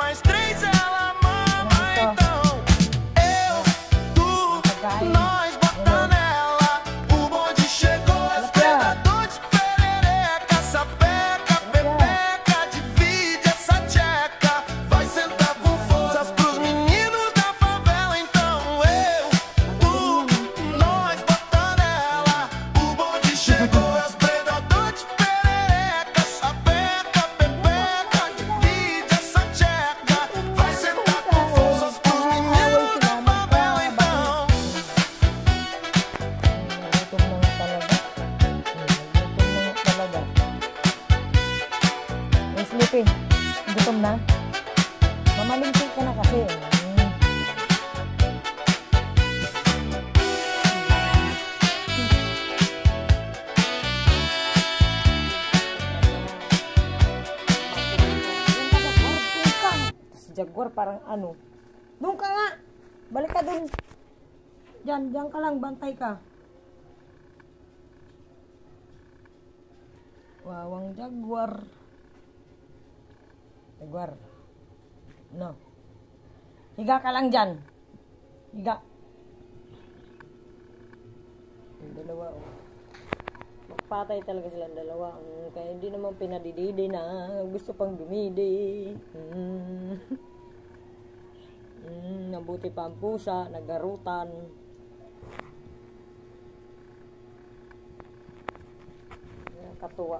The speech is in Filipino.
nós três, ela mama. Então eu, tu, nós bota nela. O bonde chegou, as predador de perereca. Sapeca, pepeca, divide essa tcheca. Vai sentar com forças pros meninos da favela. Então eu, tu, nós bota nela. O bonde chegou, as predador de perereca. Sapeca, pepeca, divide essa tcheca. Vai sentar com forças pros meninos da favela. Então Sleepy, gutom na? Mamalingki ka na kasi. Si Jaguar parang ano. Doon ka nga! Balik ka doon. Diyan ka lang, bantay ka. Wawang Jaguar. Jaguar. No. Higa ka lang dyan. Higa. Yung dalawa, oh. Magpatay talaga silang dalawa. Kaya hindi naman pinadididi na. Gusto pang dumidi. Nabuti pa ang pusa. Nagarutan. Katuwa.